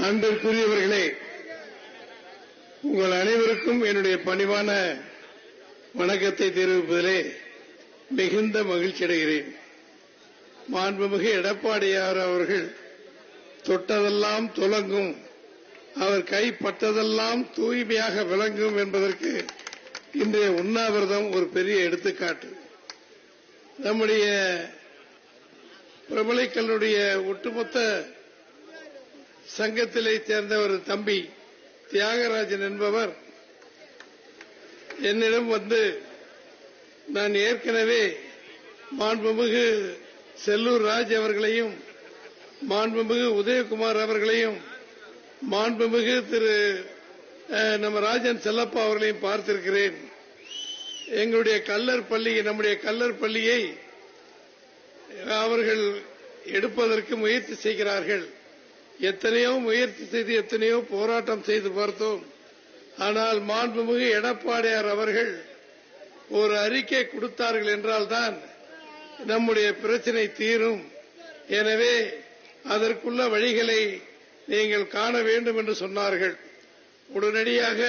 அன்பிற்குரியவர்களே, உங்கள் அனைவருக்கும் என்னுடைய பணிவான வணக்கத்தை தெரிவிப்பதிலே மிகுந்த மகிழ்ச்சி அடைகிறேன். மாண்புமிகு எடப்பாடியார் அவர்கள் தொட்டதெல்லாம் துலங்கும், அவர் கைப்பட்டதெல்லாம் தூய்மையாக விளங்கும் என்பதற்கு இன்றைய உண்ணாவிரதம் ஒரு பெரிய எடுத்துக்காட்டு. நம்முடைய பிரபலைக்கல்லுடைய ஒட்டுமொத்த சங்கத்திலே சேர்ந்த ஒரு தம்பி தியாகராஜன் என்பவர் என்னிடம் வந்து, நான் ஏற்கனவே மாண்புமிகு செல்லூர் ராஜ் அவர்களையும் மாண்புமிகு உதயகுமார் அவர்களையும் மாண்புமிகு திரு நம்ம ராஜன் செல்லப்பா அவர்களையும் பார்த்திருக்கிறேன். எங்களுடைய நம்முடைய கல்லர் பள்ளியை அவர்கள் எடுப்பதற்கு முயற்சி செய்கிறார்கள். எத்தனையோ முயற்சி செய்து எத்தனையோ போராட்டம் செய்து பார்த்தோம். ஆனால் மாண்புமிகு எடப்பாடியார் அவர்கள் ஒரு அறிக்கை கொடுத்தார்கள் என்றால்தான் நம்முடைய பிரச்சனை தீரும். எனவே அதற்குள்ள வழிகளை நீங்கள் காண வேண்டும் என்று சொன்னார்கள். உடனடியாக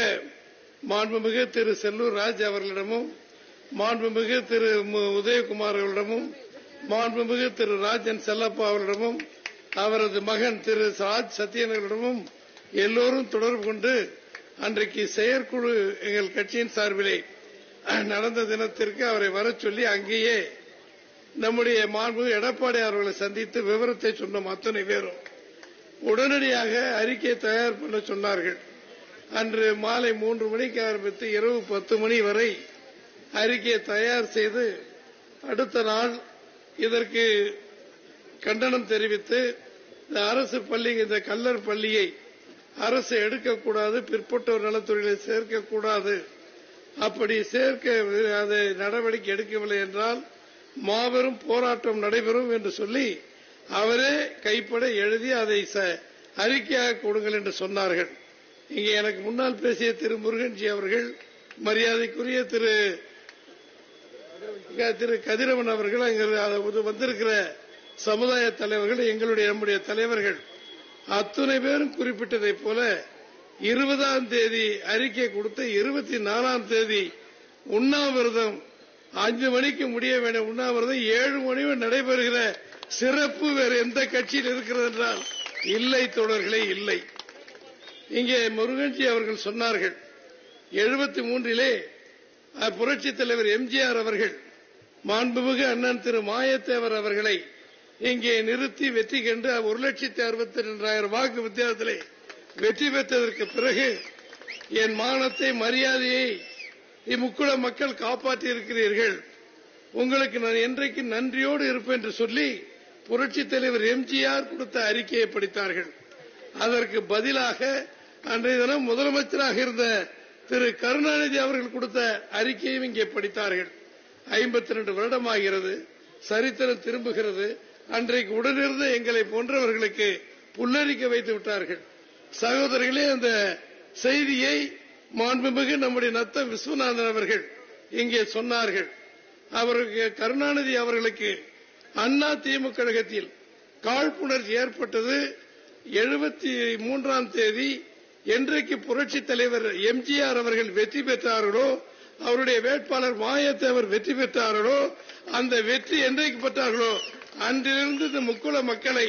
மாண்புமிகு திரு செல்லூர் ராஜ் அவர்களிடமும் மாண்புமிகு திரு உதயகுமார் அவர்களிடமும் மாண்புமிகு திரு ராஜன் செல்லப்பா அவர்களிடமும் அவரது மகன் திரு ராஜ் சத்யனிடமும் எல்லோரும் தொடர்பு கொண்டு அன்றைக்கு செயற்குழு எங்கள் கட்சியின் சார்பிலே நடந்த தினத்திற்கு அவரை வரச் சொல்லி அங்கேயே நம்முடைய மாண்புமிகு எடப்பாடி அவர்களை சந்தித்து விவரத்தை சொன்னோம். அத்தனை பேரும் உடனடியாக அறிக்கையை தயார் பண்ண சொன்னார்கள். அன்று மாலை 3 மணிக்கு ஆரம்பித்து இரவு 10 மணி வரை அறிக்கையை தயார் செய்து அடுத்த நாள் இதற்கு கண்டனம் தெரிவித்து இந்த அரசு பள்ளி, இந்த கல்லர் பள்ளியை அரசு எடுக்கக்கூடாது, பிற்பட்டோர் நலத்துறையில சேர்க்கக்கூடாது, அப்படி அதை நடவடிக்கை எடுக்கவில்லை என்றால் மாபெரும் போராட்டம் நடைபெறும் என்று சொல்லி அவரே கைப்பட எழுதி அதை அறிக்கையாக கொடுங்கள் என்று சொன்னார்கள். இங்கே எனக்கு முன்னால் பேசிய திரு முருகன்ஜி அவர்கள், மரியாதைக்குரிய திரு கதிரவன் அவர்கள், அங்கு வந்திருக்கிற சமுதாய தலைவர்கள், நம்முடைய தலைவர்கள் அத்துணை பேரும் குறிப்பிட்டதைப் போல 20ஆம் தேதி அறிக்கை கொடுத்து 24ஆம் தேதி உண்ணாவிரதம் 5 மணிக்கு முடிய வேண்டிய உண்ணாவிரதம் 7 மணி நடைபெறுகிற சிறப்பு வேறு எந்த கட்சியில் இருக்கிறது என்றால் இல்லை தோழர்களே, இல்லை. இங்கே முருகன்ஜி அவர்கள் சொன்னார்கள், 73 புரட்சித் தலைவர் எம்ஜிஆர் அவர்கள் மாண்புமிகு அண்ணன் திரு மாயத்தேவர் அவர்களை இங்கே நிறுத்தி வெற்றி கண்டு 1,62,000 வாக்கு வித்தியாசத்திலே வெற்றி பெற்றதற்கு பிறகு என் மானத்தை, மரியாதையை இம்முக்குள மக்கள் காப்பாற்றி இருக்கிறீர்கள், உங்களுக்கு நான் என்றைக்கு நன்றியோடு இருப்பேன் என்று சொல்லி புரட்சித் தலைவர் எம்ஜிஆர் கொடுத்த அறிக்கையை படித்தார்கள். அதற்கு பதிலாக அன்றைய தினம் முதலமைச்சராக இருந்த திரு கருணாநிதி அவர்கள் கொடுத்த அறிக்கையும் இங்கே படித்தார்கள். 52 வருடமாகிறது, சரித்திரம் திரும்புகிறது. அன்றைக்கு உடனிருந்த எங்களை போன்றவர்களுக்கு புல்லரிக்க வைத்து விட்டார்கள். சகோதரர்களே, அந்த செய்தியை மாண்புமிகு நம்முடைய நத்தம் விஸ்வநாதன் அவர்கள் இங்கே சொன்னார்கள். அவருக்கு கருணாநிதி அவர்களுக்கு அண்ணா திமுக கழகத்தில் காழ்ப்புணர்ச்சி ஏற்பட்டது 73ஆம் தேதி என்றைக்கு புரட்சித் தலைவர் எம்ஜிஆர் அவர்கள் வெற்றி பெற்றார்களோ, அவருடைய வேட்பாளர் மாயத்தேவர் வெற்றி பெற்றார்களோ, அந்த வெற்றி என்றைக்கு பெற்றார்களோ அன்றிலிருந்து இந்த முக்குள மக்களை,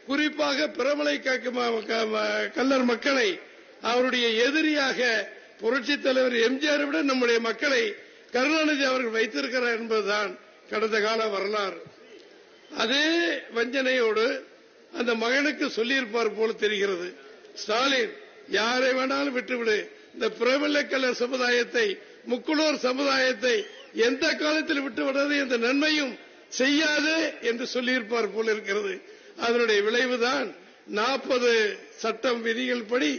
குறிப்பாக பிரமலை கல்லர் மக்களை அவருடைய எதிரியாக புரட்சித் தலைவர் எம்ஜிஆரை விட நம்முடைய மக்களை கருணாநிதி அவர்கள் வைத்திருக்கிறார் என்பதுதான் கடந்த கால வரலாறு. அதே வஞ்சனையோடு அந்த மகனுக்கு சொல்லியிருப்பார் போல தெரிகிறது. ஸ்டாலின், யாரை வேணாலும் விட்டுவிடு, இந்த பிரபல கல்லர் சமுதாயத்தை, முக்குளோர் சமுதாயத்தை எந்த காலத்தில் விட்டுவிடுறது, எந்த நன்மையும் செய்யாது என்று சொல்லியிருப்பார் போல இருக்கிறது. அதனுடைய விளைவுதான் 40 சட்டம் விதிகள் படி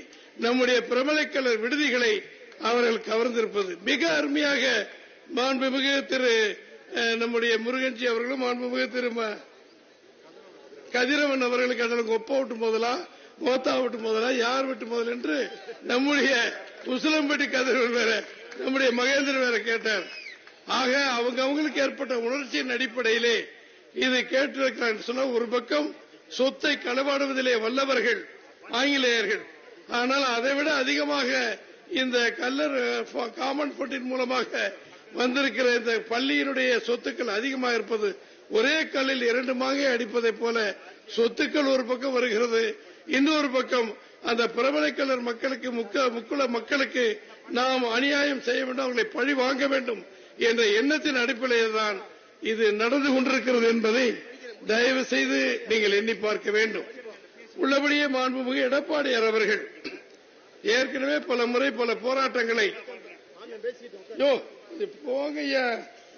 நம்முடைய பிரபல கல்லர் விடுதிகளை அவர்கள் கவர்ந்திருப்பது. மிக அருமையாக மாண்புமிகு திரு நம்முடைய முருகன்ஜி அவர்களும் மாண்புமிகு திரு கதிரவன் அவர்களுக்கு அதற்கு ஒப்ப விட்டு முதலா, மோத்தா விட்டு முதலா, யார் விட்டு முதல் என்று நம்முடைய உசிலம்பட்டி கதிரவன் வேற, நம்முடைய மகேந்திரன் வேற கேட்டார். ஆக அவங்களுக்கு ஏற்பட்ட உணர்ச்சியின் அடிப்படையிலே இது கேட்டிருக்கிறார் சொன்ன, ஒரு பக்கம் சொத்தை களவாடுவதிலே வல்லவர்கள் ஆங்கிலேயர்கள். ஆனால் அதைவிட அதிகமாக இந்த கல்லர் காமன் ஃபண்டின் மூலமாக வந்திருக்கிற இந்த பள்ளியினுடைய சொத்துக்கள் அதிகமாக இருப்பது, ஒரே கல்லில் 2 மாங்கை அடிப்பதை போல சொத்துக்கள் ஒரு பக்கம் வருகிறது, இன்னொரு பக்கம் அந்த பிரபலக்கல்லர் மக்களுக்கு முக்குள மக்களுக்கு நாம் அநியாயம் செய்ய வேண்டும், அவர்களை பழி வாங்க வேண்டும் என்ற எண்ணத்தின் அடிப்படையில் தான் இது நடந்து கொண்டிருக்கிறது என்பதை தயவு செய்து நீங்கள் எண்ணி பார்க்க வேண்டும். உள்ளபடியே மாண்புமிகு எடப்பாடியார் அவர்கள் ஏற்கனவே பல முறை பல போராட்டங்களை போங்க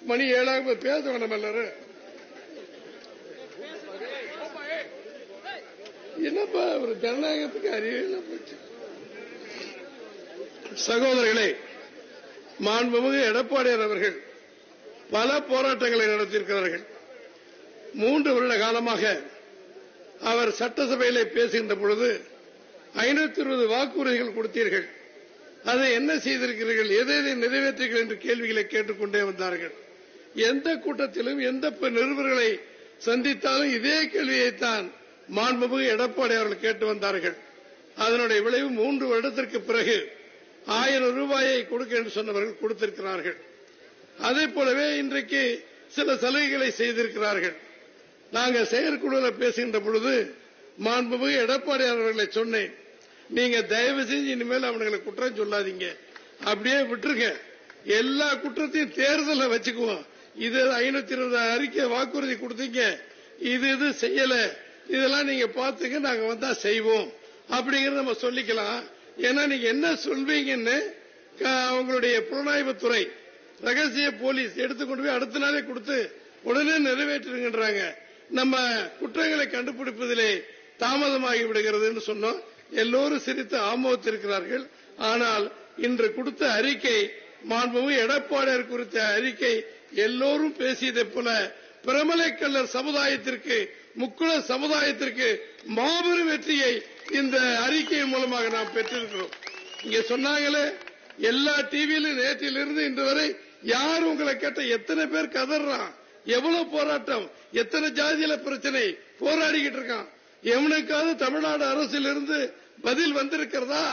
மணி 7 பேச வேண்டாம் எல்லாரும். என்னப்பா ஒரு ஜனநாயகத்துக்கு அறிவியல போச்சு. சகோதரர்களே, மாண்புமிகு எடப்பாடியார் அவர்கள் பல போராட்டங்களை நடத்தியிருக்கிறார்கள். 3 வருட காலமாக அவர் சட்டசபையிலே பேசுகின்ற பொழுது 520 வாக்குறுதிகள் கொடுத்தீர்கள், அதை என்ன செய்திருக்கிறீர்கள், எதை நிறைவேற்றீர்கள் என்று கேள்விகளை கேட்டுக்கொண்டே வந்தார்கள். எந்த கூட்டத்திலும் எந்த நிருபர்களை சந்தித்தாலும் இதே கேள்வியைத்தான் மாண்புமிகு எடப்பாடி அவர்கள் கேட்டு வந்தார்கள். அதனுடைய விளைவு 3 வருடத்திற்கு பிறகு 1000 ரூபாயை கொடுக்க என்று சொன்னவர்கள் கொடுத்திருக்கிறார்கள். அதே போலவே இன்றைக்கு சில சலுகைகளை செய்திருக்கிறார்கள். நாங்கள் செயற்குழுவில் பேசுகின்ற பொழுது மாண்புமிகு எடப்பாடி அவர்களை சொன்னேன், நீங்க தயவு செஞ்சு இனிமேல் அவர்களை குற்றம் சொல்லாதீங்க, அப்படியே விட்டுருங்க, எல்லா குற்றத்தையும் தேர்தலை வச்சுக்குவோம். இது 520 அறிக்கை வாக்குறுதி கொடுத்தீங்க, இது செய்யல, இதெல்லாம் நீங்க பாத்துங்க, நாங்க வந்தா செய்வோம் அப்படிங்கறத நம்ம சொல்லிக்கலாம். ஏன்னா நீங்க என்ன சொல்வீங்கன்னு அவங்களுடைய புலனாய்வுத்துறை ரகசிய போலீஸ் எடுத்துக்கொண்டு போய் அடுத்த நாளே கொடுத்து உடனே நிறைவேற்றுங்கன்றாங்க. நம்ம குற்றங்களை கண்டுபிடிப்பதிலே தாமதமாகி விடுகிறது சொன்னோம். எல்லோரும் சிரித்து ஆமோதித்திருக்கிறார்கள். ஆனால் இன்று கொடுத்த அறிக்கை, மாண்புமிகு எடப்பாடியார் குறித்த அறிக்கை எல்லோரும் பேசியதை போல பிரமலைக்கல்லர் சமுதாயத்திற்கு, முக்குள சமுதாயத்திற்கு மாபெரும் வெற்றியை இந்த அறிக்கை மூலமாக நாம் பெற்றிருக்கிறோம். இங்க சொன்னாங்களே, எல்லா டிவியிலும் நேற்றிலிருந்து இன்று வரை யார் உங்களை கேட்ட எத்தனை பேர் கதறான், எவ்வளவு போராட்டம், எத்தனை ஜாதியில பிரச்சனை போராடிக்கிட்டு இருக்கான். எவனுக்காவது தமிழ்நாடு அரசிலிருந்து பதில் வந்திருக்கிறதா?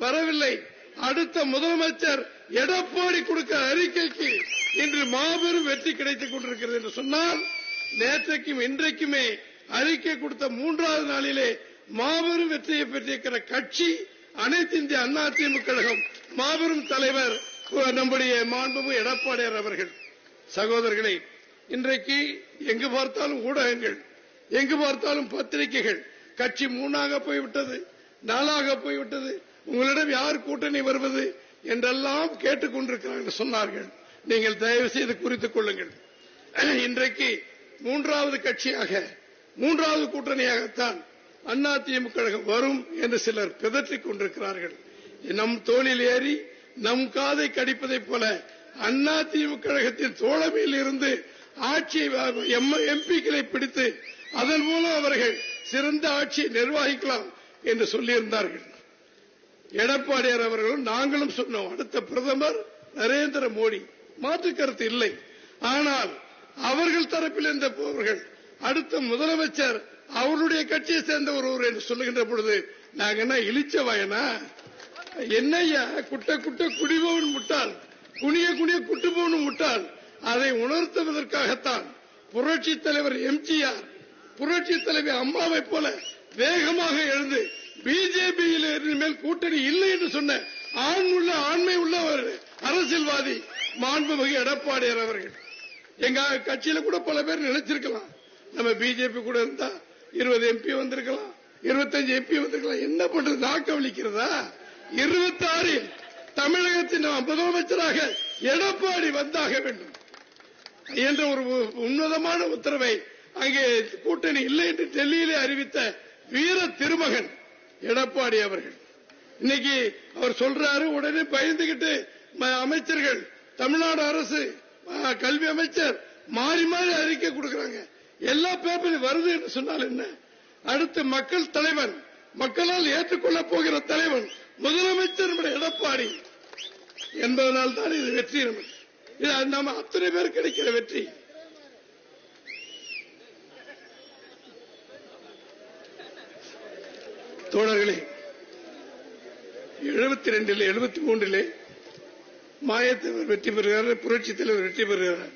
வரவில்லை. அடுத்த முதலமைச்சர் எடப்பாடி கொடுக்க அறிக்கைக்கு இன்று மாபெரும் வெற்றி கிடைத்துக் கொண்டிருக்கிறது என்று சொன்னால், நேற்றைக்கும் இன்றைக்குமே அறிக்கை கொடுத்த 3வது நாளிலே மாபெரும் வெற்றியை பெற்றிருக்கிற கட்சி அனைத்து இந்திய அண்ணா திமுக கழகம், மாபெரும் தலைவர் நம்முடைய மாண்புமிகு எடப்பாடியார் அவர்கள். சகோதரர்களே, இன்றைக்கு எங்கு பார்த்தாலும் ஊடகங்கள், எங்கு பார்த்தாலும் பத்திரிகைகள், கட்சி 3ஆக போய்விட்டது, 4ஆக போய்விட்டது, உங்களிடம் யார் கூட்டணி வருவது என்றெல்லாம் கேட்டுக் கொண்டிருக்கிறார்கள் சொன்னார்கள். நீங்கள் தயவு செய்து குறித்துக் கொள்ளுங்கள். இன்றைக்கு 3வது கட்சியாக, 3வது கூட்டணியாகத்தான் அண்ணா திமுக கழகம் வரும் என்று சிலர் பிதற்றிக் கொண்டிருக்கிறார்கள். நம் தோளில் ஏறி நம் காதை கடிப்பதைப் போல அண்ணா திமுக கழகத்தின் தோழமையில் இருந்து ஆட்சியை எம்பிக்களை பிடித்து அதன் மூலம் அவர்கள் சிறந்த ஆட்சியை நிர்வகிக்கலாம் என்று சொல்லியிருந்தார்கள். எடப்பாடியார் அவர்களும் நாங்களும் சொன்னோம், அடுத்த பிரதமர் நரேந்திர மோடி, மாற்று கருத்து இல்லை. ஆனால் அவர்கள் தரப்பில் இருந்தவர்கள் அடுத்த முதலமைச்சர் அவருடைய கட்சியை சேர்ந்த ஒருவர் என்று சொல்லுகின்ற பொழுது நாங்க என்ன இழிச்சவாயனா? என்னையா குட்ட குட்ட குடிபவன் முட்டாள், குனிய குனிய குட்டுபவனும் முட்டாள். அதை உணர்த்துவதற்காகத்தான் புரட்சி தலைவர் எம்ஜிஆர், புரட்சி தலைவர் அம்மாவை போல வேகமாக எழுந்து பிஜேபியில் மேல் கூட்டணி இல்லை என்று சொன்ன ஆண்மை உள்ள ஒரு அரசியல்வாதி மாண்புமிகு எடப்பாடியார் அவர்கள். எங்க கட்சியில கூட பல பேர் நினைச்சிருக்கலாம், நம்ம பிஜேபி கூட இருந்தா 20 எம்பி வந்திருக்கலாம், 25 எம்பி வந்திருக்கலாம். என்ன பண்றது, நாக்க வலிக்கிறதா? 26 தமிழகத்தின் முதலமைச்சராக எடப்பாடி வந்தாக வேண்டும் என்ற ஒரு உன்னதமான உத்தரவை அங்கே கூட்டணி இல்லை என்று டெல்லியிலே அறிவித்த வீர திருமகன் எடப்பாடி அவர்கள். இன்னைக்கு அவர் சொல்றாரு, உடனே பயந்துகிட்டு அமைச்சர்கள், தமிழ்நாடு அரசு, கல்வி அமைச்சர் மாறி மாறி அறிக்கை கொடுக்கிறாங்க. எல்லா பேப்பரும் வருது என்று சொன்னால் என்ன? அடுத்த மக்கள் தலைவன், மக்களால் ஏற்றுக்கொள்ளப் போகிற தலைவன் முதலமைச்சர் எடப்பாடி என்பதனால் தான் இது வெற்றி. இது நம்ம அத்தனை பேர் கிடைக்கிற வெற்றி. தோழர்களே, 72 73 மாயத்தேவர் வெற்றி பெறுகிறார், புரட்சித் தலைவர் வெற்றி பெறுகிறார்.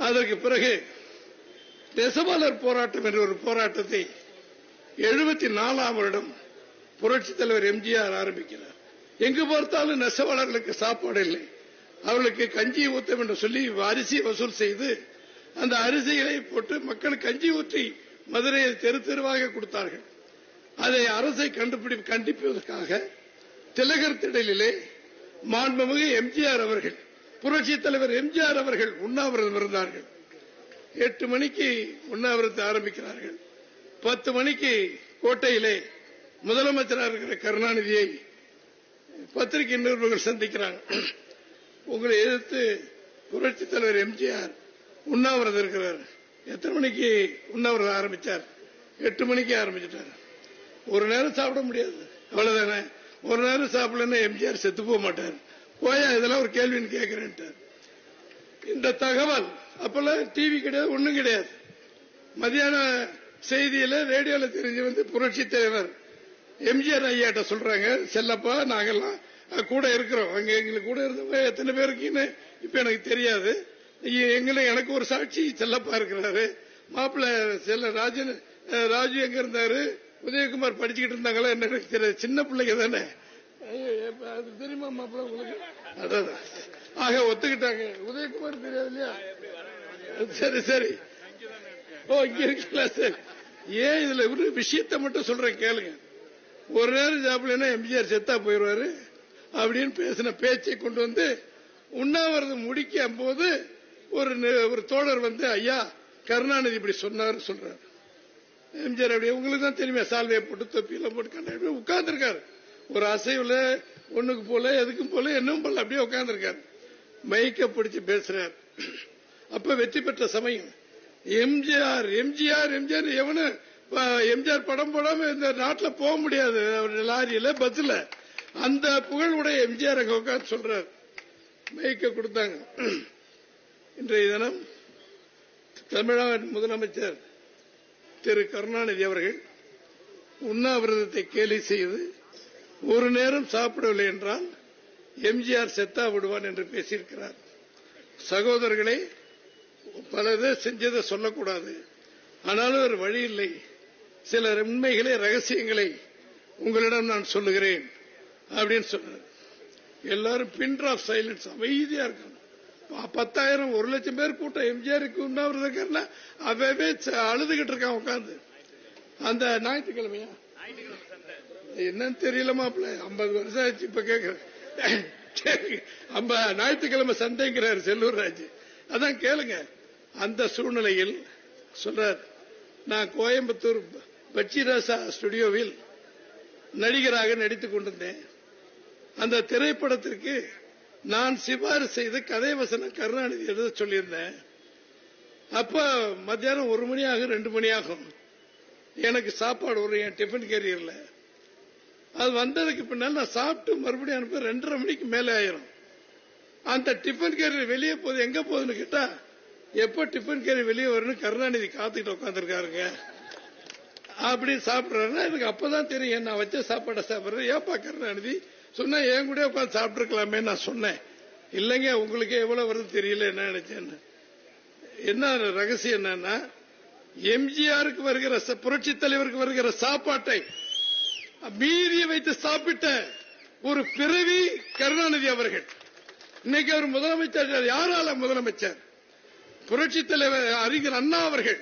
அதற்கு பிறகு நெசவாளர் போராட்டம் என்ற ஒரு போராட்டத்தை 74ஆம் வருடம் புரட்சித் தலைவர் எம்ஜிஆர் ஆரம்பிக்கிறார். எங்கு பார்த்தாலும் நெசவாளர்களுக்கு சாப்பாடு இல்லை, அவர்களுக்கு கஞ்சி ஊத்தம் என்று சொல்லி அரிசி வசூல் செய்து அந்த அரிசிகளை போட்டு மக்களுக்கு கஞ்சி ஊற்றி மதுரையில் தெரு தெருவாக கொடுத்தார்கள். அதை அரசை கண்டிப்பதற்காக திலகர் திடலிலே மாண்புமிகு எம்ஜிஆர் அவர்கள், புரட்சித் தலைவர் எம்ஜிஆர் அவர்கள் உண்ணாவிரதம் இருந்தார்கள். 8 மணிக்கு உண்ணாவிரதத்தை ஆரம்பிக்கிறார்கள். 10 மணிக்கு கோட்டையிலே முதலமைச்சராக இருக்கிற கருணாநிதியை பத்திரிகை நிருபர்கள் சந்திக்கிறாங்க. உங்களை எதிர்த்து புரட்சித் தலைவர் எம்ஜிஆர் உண்ணாவிரதம் இருக்கிறார். எத்தனை மணிக்கு உண்ணாவிரதம் ஆரம்பிச்சார்? 8 மணிக்கு ஆரம்பிச்சிட்டார். ஒரு நேரம் சாப்பிட முடியாது, அவ்வளவுதானே. ஒரு நேரம் சாப்பிடலன்னா எம்ஜிஆர் செத்து போக மாட்டார். போயா இதெல்லாம் ஒரு கேள்வின்னு கேட்கிறேன். இந்த தகவல் அப்பெல்லாம் டிவி கிடையாது, ஒண்ணும் கிடையாது. மத்தியான செய்தியில ரேடியோல தெரிஞ்சு வந்து புரட்சித் தலைவர் எம்ஜிஆர் ஐயாட்ட சொல்றாங்க, செல்லப்பா நாங்கெல்லாம் கூட இருக்கிறோம், அங்க எங்களுக்கு கூட இருந்தவங்க எத்தனை பேருக்குன்னு இப்ப எனக்கு தெரியாது, எனக்கு ஒரு சாட்சி செல்லப்பா இருக்கிறாரு, மாப்பிள்ள செல்ல ராஜு எங்க இருந்தாரு, உதயகுமார் படிச்சுக்கிட்டு இருந்தாங்களா என்ன தெரியாது, சின்ன பிள்ளைங்க தானே, அது தெரியுமா மாப்பிள்ள உங்களுக்கு? அதான் ஆக ஒத்துக்கிட்டாங்க. உதயகுமார் தெரியாது இல்லையா? சரி சரி, ஓ இங்க இருக்கல. சரி, ஏன் இதுல ஒரு விஷயத்தை மட்டும் சொல்றேன் கேளுங்க. ஒரு நேரம் சாப்பிடலன்னா எம்ஜிஆர் செத்தா போயிடுவாரு அப்படின்னு பேசின பேச்சை கொண்டு வந்து உண்ணாவிரதம் முடிக்கும் போது ஒரு தோழர் வந்து, ஐயா கருணாநிதி இப்படி சொன்னார் சொல்றாரு. எம்ஜிஆர் அப்படியே, உங்களுக்கு தான் தெரியுமே, சால்வையை போட்டு தொப்பியெல்லாம் போட்டு கண்ணாடி உட்கார்ந்து இருக்காரு. ஒரு அசைவுல ஒண்ணுக்கு போல எதுக்கும் போல என்னும் போல அப்படியே உட்கார்ந்து இருக்காரு. மைக்க பிடிச்சு பேசுறார். அப்ப வெற்றி பெற்ற சமயம் எம்ஜிஆர் எம்ஜிஆர் எம்ஜிஆர் எவனு எம்ஜிஆர் படம் போடாம இந்த நாட்டில் போக முடியாது, லாரியில பஸ்ல. அந்த புகழுடைய எம்ஜிஆர் அங்க உட்கார்ந்து சொல்றார். மைக்க கொடுத்தாங்க. இன்றைய தினம் தமிழ்நாடு முதலமைச்சர் திரு கருணாநிதி அவர்கள் உண்ணாவிரதத்தை கேலி செய்து ஒரு நேரம் சாப்பிடவில்லை என்றால் எம்ஜிஆர் செத்தா விடுவான் என்று பேசியிருக்கிறார். சகோதரர்களே, பலதை செஞ்சதை சொல்லக்கூடாது, ஆனாலும் ஒரு வழி இல்லை. சில உண்மைகளை ரகசியங்களை உங்களிடம் நான் சொல்லுகிறேன் அப்படின்னு சொன்னார். எல்லாரும் பின் ஆஃப் சைலன்ஸ், அமைதியா இருக்காங்க. 10,000 1 லட்சம் பேர் கூட்டம் எம்ஜிஆருக்கு உண்ணாவிரதம் அவவே அழுதுகிட்டு இருக்கான் உட்காந்து. அந்த ஞாயிற்றுக்கிழமையா என்னன்னு தெரியல மாப்பிள்ள, 50 வருஷம் ஆச்சு. இப்ப கேட்கிறேன், ஞாயிற்றுக்கிழமை சந்தைங்கிறார் செல்லூர் ராஜ். அதான் கேளுங்க. அந்த சூழ்நிலையில் சொல்றார், நான் கோயம்புத்தூர் பச்சிராசா ஸ்டுடியோவில் நடிகராக நடித்துக் கொண்டிருந்தேன். அந்த திரைப்படத்திற்கு நான் சிபாரிசு செய்த கதை வசனம் கருணாநிதி எழுத சொல்லியிருந்தேன். அப்ப மத்தியானம் 1 மணி ஆகும், 2 மணி ஆகும். எனக்கு சாப்பாடு வரும் என் டிஃபன் கேரியர்ல. அது வந்ததுக்கு பின்னால் நான் சாப்பிட்டு மறுபடியும் அனுப்ப 2:30 மணிக்கு மேலே ஆயிரும். அந்த டிஃபன் கேரியர் வெளியே போகுது, எங்க போகுதுன்னு கேட்டா, எப்ப டிஃபன் கேரியர் வெளியே வரும்னு கருணாநிதி காத்துக்கிட்டு உட்காந்துருக்காருங்க. அப்படி சாப்பிடுறாருன்னா எனக்கு அப்பதான் தெரியும், நான் வச்ச சாப்பாடை சாப்பிடுறேன். ஏப்பா கருணாநிதி சொன்னா என் கூட உட்காந்து சாப்பிட்டு இருக்கலாமே நான் சொன்னேன். இல்லைங்க உங்களுக்கு எவ்வளவு வருது தெரியல என்ன நினைச்சேன்னு. என்ன ரகசியம் என்னன்னா, எம்ஜிஆருக்கு வருகிற புரட்சி தலைவருக்கு வருகிற சாப்பாட்டை மீறிய வைத்து சாப்பிட்ட ஒரு பிறவி கருணாநிதி அவர்கள். இன்னைக்கு அவர் முதலமைச்சர். யாரால முதலமைச்சர்? புரட்சி தலைவர் அறிஞர் அண்ணா அவர்கள்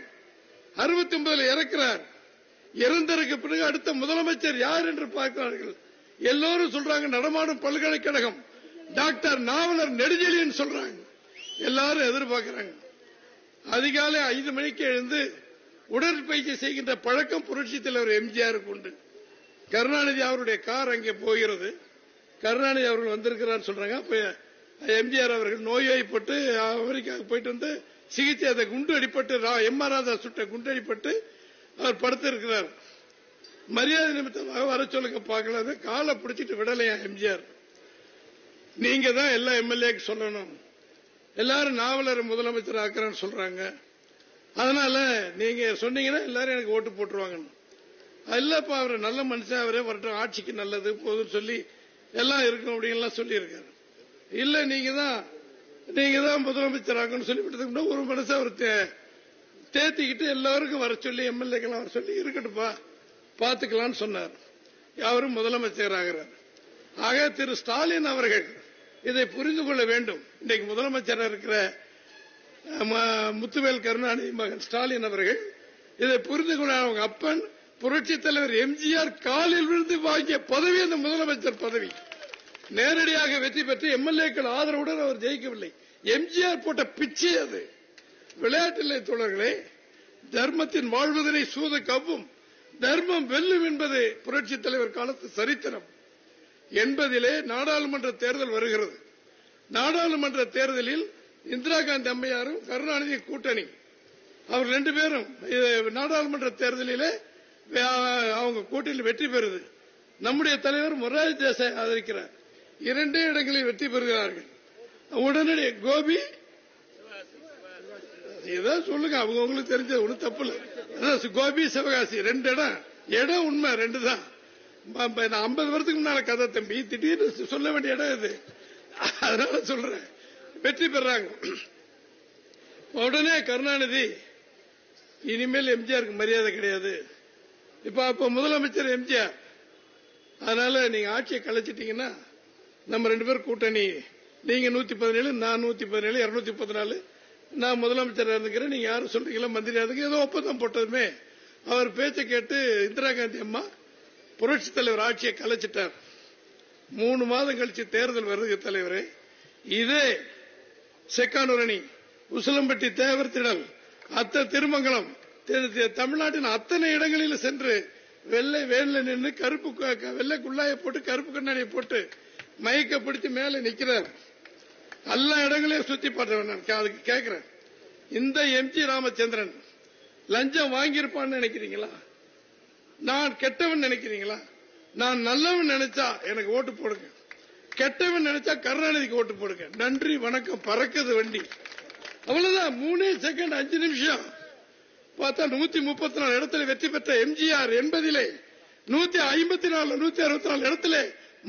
69 இறக்கிறார். இறந்ததற்கு பிறகு அடுத்த முதலமைச்சர் யார் என்று பார்க்கிறார்கள். எல்லோரும் சொல்றாங்க நடமாடும் பல்கலைக்கழகம் டாக்டர் நாவலர் நெடுஞ்செழியன் சொல்றாங்க. எல்லாரும் எதிர்பார்க்கிறாங்க. அதிகாலை 5 மணிக்கு எழுந்து உடற்பயிற்சி செய்கின்ற பழக்கம் புரட்சி தலைவர் எம்ஜிஆருக்கு உண்டு. கருணாநிதி அவருடைய கார் அங்கே போகிறது. கருணாநிதி அவர்கள் வந்திருக்கிறார் சொல்றாங்க. அப்ப எம்ஜிஆர் அவர்கள் நோய்வாய்ப்பட்டு அமெரிக்காவுக்கு போயிட்டு வந்து சிகிச்சை, அதை குண்டு அடிப்பட்டு எம்.ஆர். ராதா சுட்ட குண்டு அடிப்பட்டு அவர் படுத்திருக்கிறார். மரியாதை நிமித்தமாக வர சொல்லுங்க பார்க்கல. காலை பிடிச்சிட்டு விடலையா எம்ஜிஆர். நீங்க தான் எல்லா எம்எல்ஏக்கு சொல்லணும், எல்லாரும் நாவலர் முதலமைச்சர் ஆக்குறேன்னு சொல்றாங்க, அதனால நீங்க சொன்னீங்கன்னா எல்லாரும் எனக்கு ஓட்டு போட்டுருவாங்க. இல்லப்பா அவர் நல்ல மனுஷன், அவரே வரட்டும், ஆட்சிக்கு நல்லது போதுன்னு சொல்லி எல்லாம் இருக்கும் அப்படின்லாம் சொல்லி இருக்காரு. இல்ல நீங்க தான் முதலமைச்சராகன்னு சொல்லிவிட்டதுக்கு ஒரு மனசு அவர் தேத்திக்கிட்டு எல்லாருக்கும் வர சொல்லி எம்எல்ஏக்கெல்லாம் வர சொல்லி இருக்கட்டும்பா பாத்துக்கலாம்னு சொன்னார். அவரும் முதலமைச்சராகிறார். ஆக திரு ஸ்டாலின் அவர்கள் இதை புரிந்து கொள்ள வேண்டும். இன்றைக்கு முதலமைச்சராக இருக்கிற முத்துவேல் கருணாநிதி மகன் ஸ்டாலின் அவர்கள் இதை புரிந்து கொள்ள, அவங்க அப்பன் புரட்சி தலைவர் எம்ஜிஆர் காலில் விழுந்து வாங்கிய பதவி அந்த முதலமைச்சர் பதவி. நேரடியாக வெற்றி பெற்று எம்எல்ஏக்கள் ஆதரவுடன் அவர் ஜெயிக்கவில்லை. எம்ஜிஆர் போட்ட பிச்சை அது. விளையாட்டில்லை தோழர்களே, தர்மத்தின் வாழ்வதனை சூத கவ்வும், தர்மம் வெல்லும் என்பது புரட்சி தலைவர் காலத்து சரித்திரம். 80 நாடாளுமன்ற தேர்தல் வருகிறது. நாடாளுமன்ற தேர்தலில் இந்திரா காந்தி அம்மையாரும் கருணாநிதி கூட்டணி, அவர் 2 பேரும் நாடாளுமன்ற தேர்தலில் அவங்க கூட்டணியில் வெற்றி பெறுது. நம்முடைய தலைவர் மொரார்ஜி தேசாய் ஆதரிக்கிறார். 2 இடங்களில் வெற்றி பெறுகிறார்கள். உடனடி கோபி ஏதாவது சொல்லுங்க, அவங்க உங்களுக்கு தெரிஞ்சது ஒன்றும் தப்பு இல்லை. கோபி சிவகாசி 2 இடம் உண்மை 2 தான். 50 வருஷத்துக்கு முன்னால கதை தம்பி, திடீர்னு சொல்ல வேண்டிய இடம் இது, அதனால சொல்றேன். வெற்றி பெறாங்க. உடனே கருணாநிதி இனிமேல் எம்ஜிஆருக்கு மரியாதை கிடையாது, இப்ப முதலமைச்சர் எம்ஜிஆர், அதனால நீங்க ஆட்சியை கலைச்சிட்டீங்கன்னா நம்ம 2 பேர் கூட்டணி, நீங்க 117 நான் 117 214 நான் முதலமைச்சர் இருந்துக்கிறேன், நீங்க யாரும் சொல்றீங்களா மந்திரியா இருக்கு, ஏதோ ஒப்பந்தம் போட்டதுமே அவர் பேச்சை கேட்டு இந்திரா காந்தி அம்மா புரட்சி தலைவர் ஆட்சியை கலைச்சிட்டார். 3 மாதம் கழிச்சு தேர்தல் வருது தலைவரே. இதே செக்கானூரணி, உசிலம்பட்டி, தேவர்திடல், திருமங்கலம், தமிழ்நாட்டின் அத்தனை இடங்களில் சென்று வெள்ளை வேன்ல நின்று வெள்ளை குள்ளாயை போட்டு கருப்பு கண்ணாடியை போட்டு மயக்கப்படுத்தி மேல நிக்கிறார். எல்லா இடங்களையும் சுத்தி பார்த்தவன். அதுக்கு கேட்கிறேன், இந்த எம்ஜி ராமச்சந்திரன் லஞ்சம் வாங்கியிருப்பான்னு நினைக்கிறீங்களா? நான் கெட்டவன் நினைக்கிறீங்களா? நான் நல்லவன் நினைச்சா எனக்கு ஓட்டு போடுங்க, கெட்டவன் நினைச்சா கருணாநிதிக்கு ஓட்டு போடுங்க. நன்றி வணக்கம், பறக்குது வண்டி. அவ்வளவுதான். 3 செகண்ட் 5 நிமிஷம் பார்த்தா 134 இடத்துல வெற்றி பெற்ற எம்ஜிஆர் 80 154 164 இடத்துல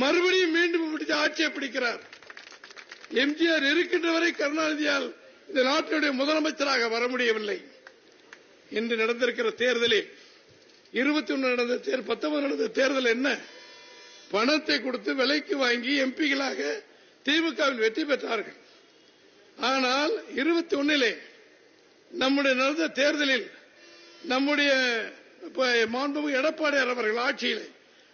மறுபடியும் மீண்டும் பிடிச்ச ஆட்சியை பிடிக்கிறார். எம்ஜிஆர் இருக்கின்ற வரை கருணாநிதியால் இந்த நாட்டினுடைய முதலமைச்சராக வர முடியவில்லை. இன்று நடந்திருக்கிற தேர்தலில் 21 நடந்த 19 நடந்த தேர்தல் என்ன? பணத்தை கொடுத்து விலைக்கு வாங்கி எம்பிகளாக திமுகவில் வெற்றி பெற்றார்கள். ஆனால் 21 நம்முடைய நடந்த தேர்தலில் நம்முடைய மாண்புமிகு எடப்பாடியார் அவர்கள் ஆட்சியில்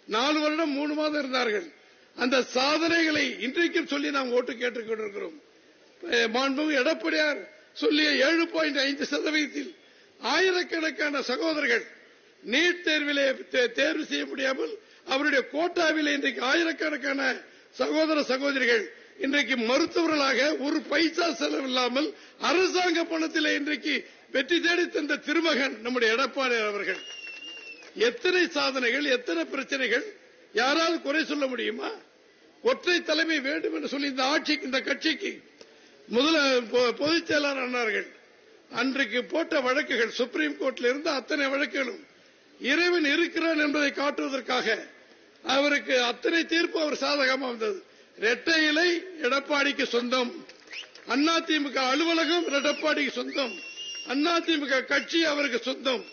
4 வருடம் 3 மாதம் இருந்தார்கள். அந்த சாதனைகளை இன்றைக்கும் சொல்லி நாம் ஓட்டு கேட்டுக் கொண்டிருக்கிறோம். மாண்புமிகு எடப்பாடியார் சொல்லிய 7.5% ஆயிரக்கணக்கான சகோதரர்கள் நீட் தேர்விலே தேர்வு செய்ய முடியாமல் அவருடைய கோட்டாவிலே இன்றைக்கு ஆயிரக்கணக்கான சகோதர சகோதரிகள் இன்றைக்கு மருத்துவர்களாக ஒரு பைசா செலவில்லாமல் அரசாங்க பணத்திலே இன்றைக்கு வெற்றி தேடி தந்த திருமகன் நம்முடைய எடப்பாடியார் அவர்கள். எத்தனை சாதனைகள், எத்தனை பிரச்சனைகள், யாராவது குறை சொல்ல முடியுமா? ஒற்றை தலைமை வேண்டும் என்று சொல்லி இந்த ஆட்சிக்கு, இந்த கட்சிக்கு பொதுச் செயலாளர் ஆனார்கள். அன்றைக்கு போட்ட வழக்குகள், சுப்ரீம் கோர்ட்டில் இருந்த அத்தனை வழக்குகளும் இறைவன் இருக்கிறான் என்பதை காட்டுவதற்காக அவருக்கு அத்தனை தீர்ப்பு அவர் சாதகமாக வந்தது. இரட்டை இலை எடப்பாடிக்கு சொந்தம், அதிமுக அலுவலகம் எடப்பாடிக்கு சொந்தம், அதிமுக கட்சி அவருக்கு சொந்தம்.